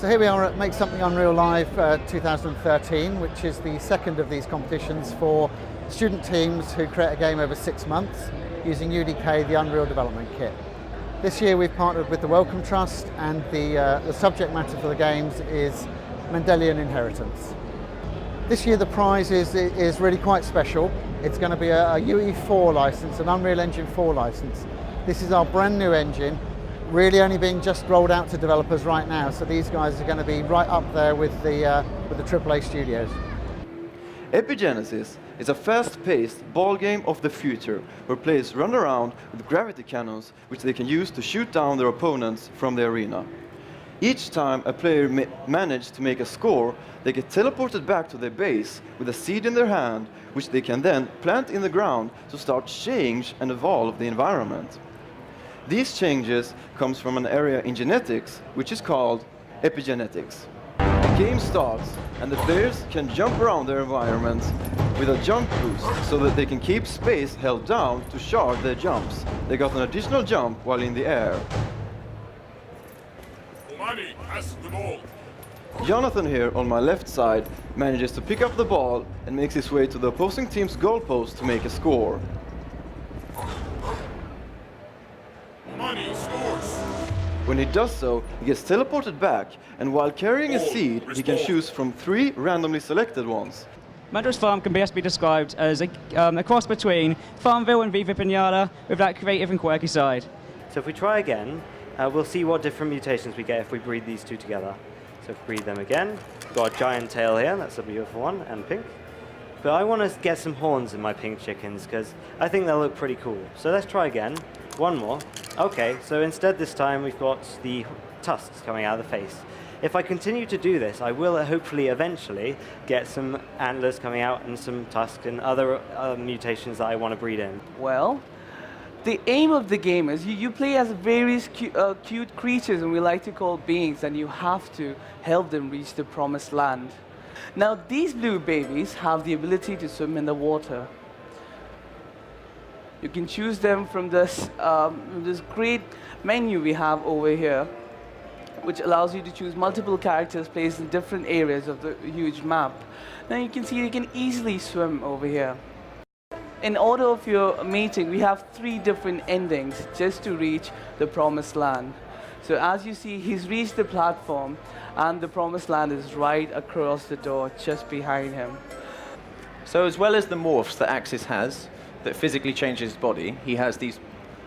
So here we are at Make Something Unreal Live 2013, which is the second of these competitions for student teams who create a game over 6 months using UDK, the Unreal Development Kit. This year we've partnered with the Wellcome Trust, and the subject matter for the games is Mendelian inheritance. This year the prize is really quite special. It's going to be a UE4 license, an Unreal Engine 4 license. This is our brand new engine, really only being just rolled out to developers right now, so these guys are going to be right up there with the AAA studios. Epigenesis is a fast-paced ball game of the future, where players run around with gravity cannons which they can use to shoot down their opponents from the arena. Each time a player manages to make a score, they get teleported back to their base with a seed in their hand, which they can then plant in the ground to start change and evolve the environment. These changes comes from an area in genetics which is called epigenetics. The game starts and the players can jump around their environments with a jump boost so that they can keep space held down to shard their jumps. They got an additional jump while in the air. Money has the ball. Jonathan here on my left side manages to pick up the ball and makes his way to the opposing team's goalpost to make a score. Money scores. When he does so, he gets teleported back, and while carrying a seed, he can choose from 3 randomly selected ones. Madras Farm can best be described as a cross between Farmville and Viva Pinata with that creative and quirky side. So if we try again, we'll see what different mutations we get if we breed these two together. So if we breed them again, we've got a giant tail here, that's a beautiful one, and pink. But I want to get some horns in my pink chickens because I think they'll look pretty cool. So let's try again. One more. Okay, so instead this time we've got the tusks coming out of the face. If I continue to do this, I will hopefully eventually get some antlers coming out and some tusks and other mutations that I want to breed in. Well, the aim of the game is you play as various cute creatures, and we like to call beings, and you have to help them reach the promised land. Now, these blue babies have the ability to swim in the water. You can choose them from this great menu we have over here, which allows you to choose multiple characters placed in different areas of the huge map. Now you can see you can easily swim over here. In order of your mating, we have 3 different endings just to reach the promised land. So as you see, he's reached the platform, and the promised land is right across the door, just behind him. So as well as the morphs that Axis has, that physically changes his body, he has these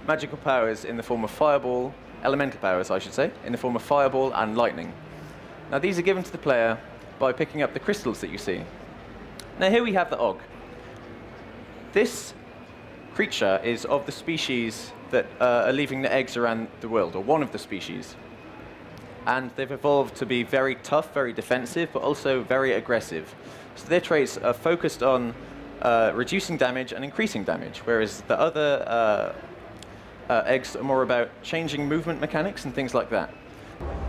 magical powers in the form of fireball, elemental powers I should say, in the form of fireball and lightning. Now these are given to the player by picking up the crystals that you see. Now here we have the Og. This creature is of the species that are leaving the eggs around the world, or one of the species. And they've evolved to be very tough, very defensive, but also very aggressive. So their traits are focused on reducing damage and increasing damage, whereas the other eggs are more about changing movement mechanics and things like that.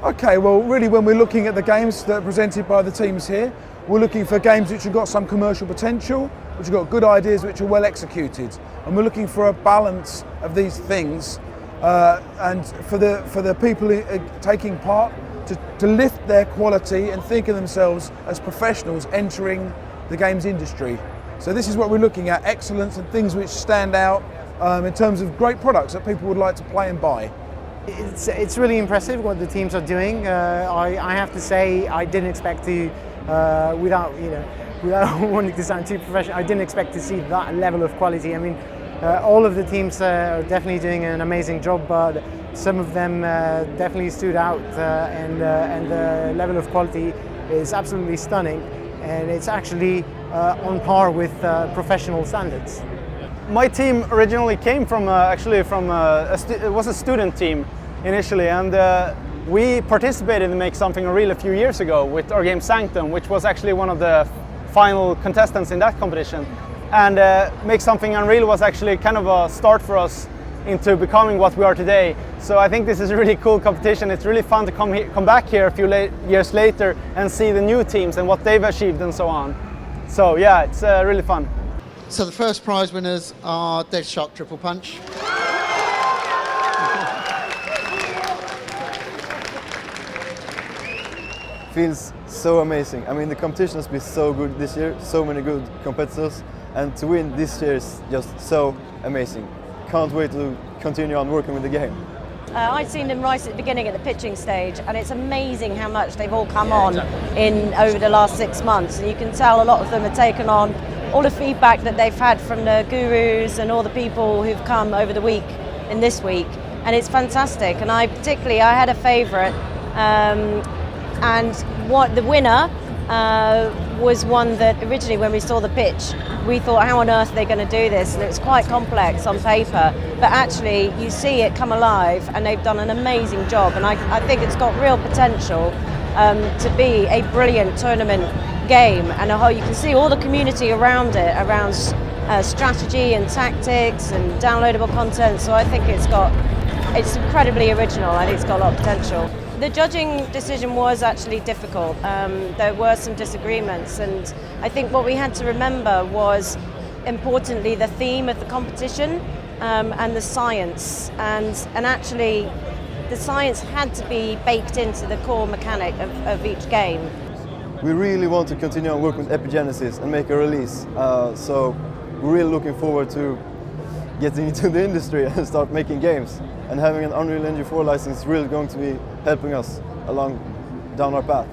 Okay, well really when we're looking at the games that are presented by the teams here, we're looking for games which have got some commercial potential, which have got good ideas which are well executed. And we're looking for a balance of these things and for the people taking part to lift their quality and think of themselves as professionals entering the games industry. So this is what we're looking at, excellence and things which stand out in terms of great products that people would like to play and buy. It's really impressive what the teams are doing. I have to say I didn't expect to, without wanting to sound too professional, I didn't expect to see that level of quality. I mean, all of the teams are definitely doing an amazing job, but some of them definitely stood out, and the level of quality is absolutely stunning, and it's actually on par with professional standards. My team originally came from it was a student team initially, and we participated in Make Something Unreal a few years ago with our game Sanctum, which was actually one of the final contestants in that competition. And Make Something Unreal was actually kind of a start for us into becoming what we are today. So I think this is a really cool competition. It's really fun to come back here a few years later and see the new teams and what they've achieved and so on. So yeah, it's really fun. So the first prize winners are Dead Shark Triple Punch. feels so amazing. I mean, the competition has been so good this year, so many good competitors, and to win this year is just so amazing. Can't wait to continue on working with the game. I'd seen them right at the beginning at the pitching stage, and it's amazing how much they've all come on in over the last 6 months. And you can tell a lot of them have taken on all the feedback that they've had from the gurus and all the people who've come over the week in this week, and it's fantastic. And I had a favourite, and what the winner was one that originally when we saw the pitch we thought, how on earth are they going to do this? And it was quite complex on paper, but actually you see it come alive and they've done an amazing job, and I think it's got real potential to be a brilliant tournament game, and you can see all the community around it, around strategy and tactics and downloadable content, so I think it's incredibly original and it's got a lot of potential. The judging decision was actually difficult. There were some disagreements, and I think what we had to remember was, importantly, the theme of the competition and the science, and actually the science had to be baked into the core mechanic of each game. We really want to continue on working with Epigenesis and make a release, so we're really looking forward to getting into the industry and start making games. And having an Unreal Engine 4 license is really going to be helping us down our path.